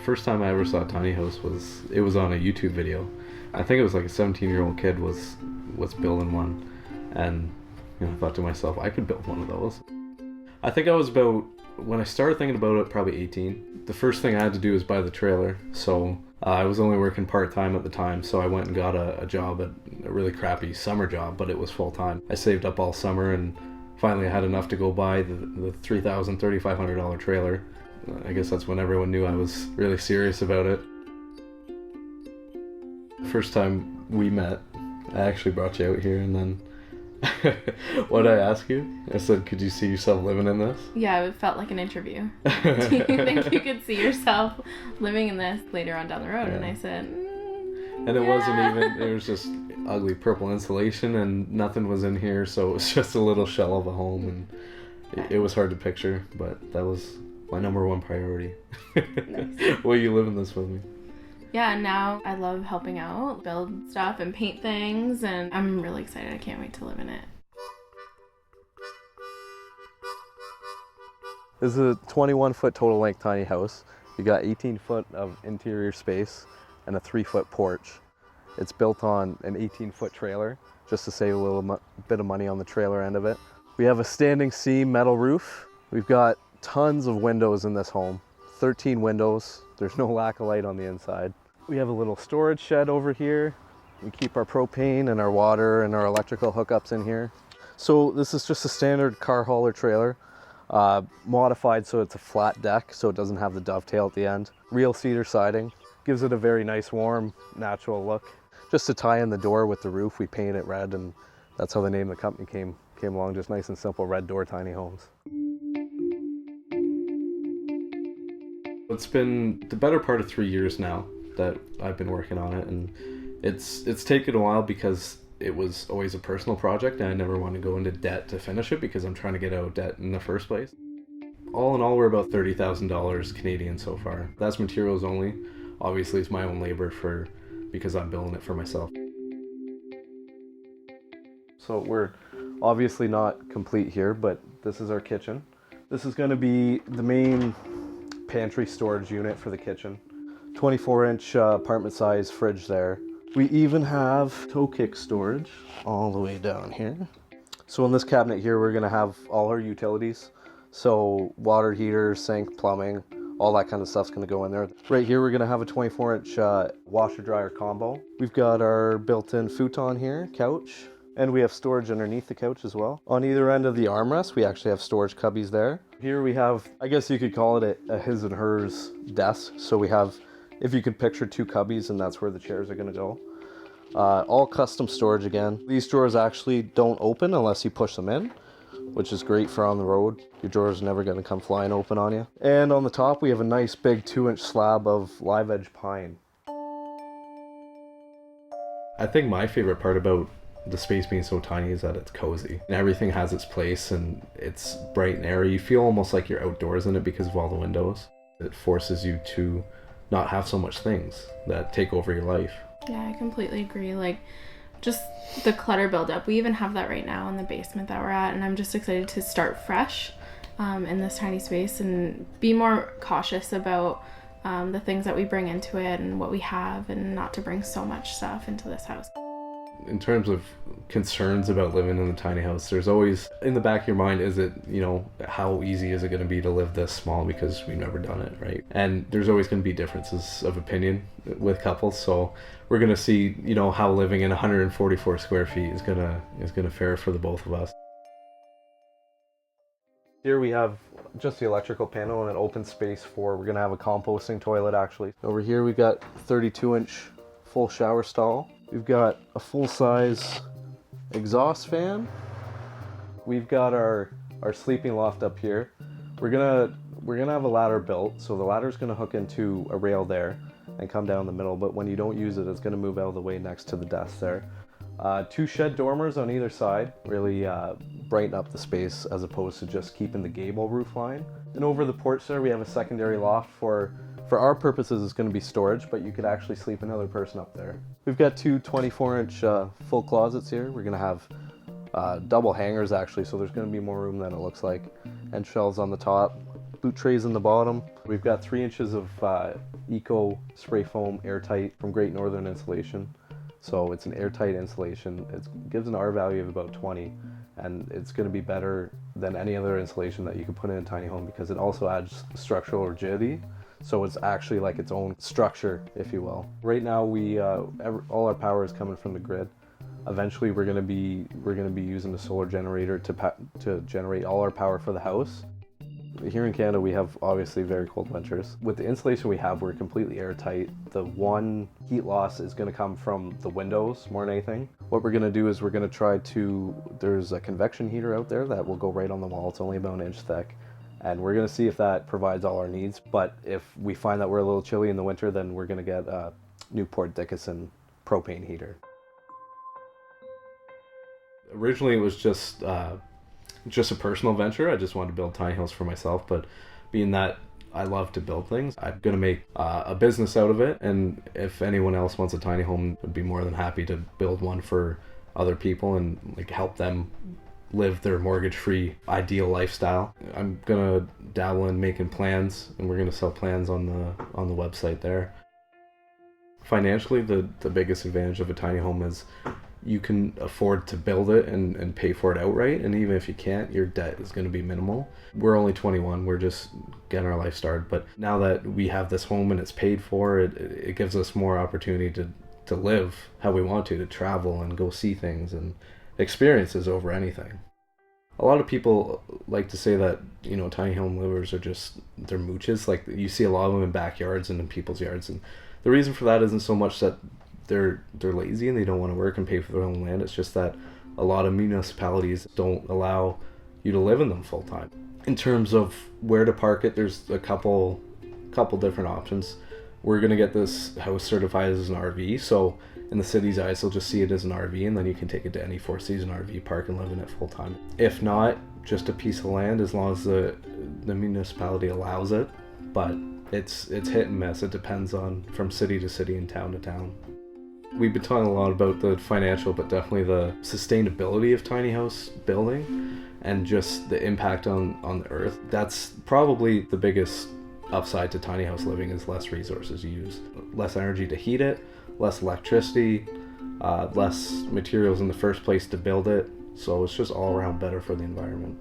first time I ever saw a tiny house it was on a YouTube video. I think it was like a 17-year-old kid was building one, and I thought to myself, I could build one of those. I think I was about, when I started thinking about it, probably 18. The first thing I had to do was buy the trailer, so I was only working part-time at the time, so I went and got a job at a really crappy summer job, but it was full-time. I saved up all summer, and finally I had enough to go buy the $3,000, $3,500 trailer. I guess that's when everyone knew I was really serious about it. The first time we met, I actually brought you out here, and then what did I ask you? I said, could you see yourself living in this? Yeah, it felt like an interview. Do you think you could see yourself living in this later on down the road? Yeah. And I said, and it wasn't even, it was just ugly purple insulation and nothing was in here, so it was just a little shell of a home, and it was hard to picture, but that was my number one priority. Nice. Will you live in this with me? Yeah, and now I love helping out, build stuff and paint things, and I'm really excited. I can't wait to live in it. This is a 21-foot total length tiny house. You got 18 foot of interior space and a 3-foot porch. It's built on an 18-foot trailer, just to save a little bit of money on the trailer end of it. We have a standing seam metal roof. We've got tons of windows in this home, 13 windows. There's no lack of light on the inside. We have a little storage shed over here. We keep our propane and our water and our electrical hookups in here. So this is just a standard car hauler trailer, modified so it's a flat deck so it doesn't have the dovetail at the end. Real cedar siding, gives it a very nice warm natural look. Just to tie in the door with the roof, we paint it red, and that's how the name of the company came along, just nice and simple, Red Door Tiny Homes. It's been the better part of 3 years now that I've been working on it, and it's taken a while because it was always a personal project and I never wanted to go into debt to finish it because I'm trying to get out of debt in the first place. All in all, we're about $30,000 Canadian so far. That's materials only. Obviously it's my own labor because I'm building it for myself. So we're obviously not complete here, but this is our kitchen. This is going to be the main pantry storage unit for the kitchen. 24-inch apartment size fridge there. We even have toe kick storage all the way down here. So in this cabinet here, we're gonna have all our utilities. So water heater, sink, plumbing, all that kind of stuff's gonna go in there. Right here, we're gonna have a 24-inch washer dryer combo. We've got our built-in futon here, couch, and we have storage underneath the couch as well. On either end of the armrest, we actually have storage cubbies there. Here we have, I guess you could call it a his and hers desk. So we have, if you could picture, 2 cubbies, and that's where the chairs are gonna go. All custom storage again. These drawers actually don't open unless you push them in, which is great for on the road. Your drawer's never gonna come flying open on you. And on the top, we have a nice big 2-inch slab of live edge pine. I think my favorite part about the space being so tiny is that it's cozy and everything has its place and it's bright and airy. You feel almost like you're outdoors in it because of all the windows. It forces you to not have so much things that take over your life. Yeah, I completely agree. Like, just the clutter buildup. We even have that right now in the basement that we're at, and I'm just excited to start fresh in this tiny space and be more cautious about the things that we bring into it and what we have, and not to bring so much stuff into this house. In terms of concerns about living in a tiny house, there's always in the back of your mind, is it, how easy is it going to be to live this small, because we've never done it, right? And there's always going to be differences of opinion with couples, so we're going to see, how living in 144 square feet is going to fare for the both of us. Here we have just the electrical panel and an open space we're going to have a composting toilet actually. Over here we've got 32-inch full shower stall. We've got a full-size exhaust fan. We've got our sleeping loft up here. We're gonna have a ladder built, so the ladder's gonna hook into a rail there and come down the middle, but when you don't use it, it's gonna move out of the way next to the desk there. 2 shed dormers on either side, really brighten up the space as opposed to just keeping the gable roof line. And over the porch there, we have a secondary loft for our purposes, it's going to be storage, but you could actually sleep another person up there. We've got 2 24-inch full closets here. We're going to have double hangers actually, so there's going to be more room than it looks like, and shelves on the top. boot trays in the bottom. We've got 3 inches of Eco spray foam airtight from Great Northern Insulation. So it's an airtight insulation. It gives an R value of about 20, and it's going to be better than any other insulation that you could put in a tiny home because it also adds structural rigidity. So it's actually like its own structure, if you will. Right now, all our power is coming from the grid. Eventually, we're gonna be using the solar generator to generate all our power for the house. Here in Canada, we have obviously very cold winters. With the insulation we have, we're completely airtight. The one heat loss is gonna come from the windows more than anything. What we're gonna do is we're gonna there's a convection heater out there that will go right on the wall. It's only about 1 inch thick. And we're gonna see if that provides all our needs. But if we find that we're a little chilly in the winter, then we're gonna get a Newport Dickinson propane heater. Originally, it was just a personal venture. I just wanted to build a tiny house for myself, but being that I love to build things, I'm gonna make a business out of it. And if anyone else wants a tiny home, I'd be more than happy to build one for other people and like help them live their mortgage-free ideal lifestyle. I'm gonna dabble in making plans, and we're gonna sell plans on the website there. Financially, the biggest advantage of a tiny home is you can afford to build it and pay for it outright, and even if you can't, your debt is going to be minimal. We're only 21, we're just getting our life started, but now that we have this home and it's paid for, it gives us more opportunity to live how we want to travel and go see things and experiences over anything. A lot of people like to say that, tiny home livers are they're mooches. Like, you see a lot of them in backyards and in people's yards, and the reason for that isn't so much that they're lazy and they don't want to work and pay for their own land. It's just that a lot of municipalities don't allow you to live in them full time. In terms of where to park it, there's a couple different options. We're gonna get this house certified as an RV, so in the city's eyes, they'll just see it as an RV, and then you can take it to any 4-season RV park and live in it full time. If not, just a piece of land, as long as the municipality allows it. But it's hit and miss. It depends on from city to city and town to town. We've been talking a lot about the financial, but definitely the sustainability of tiny house building and just the impact on the earth. That's probably the biggest upside to tiny house living, is less resources you use. Less energy to heat it, less electricity, less materials in the first place to build it. So it's just all around better for the environment.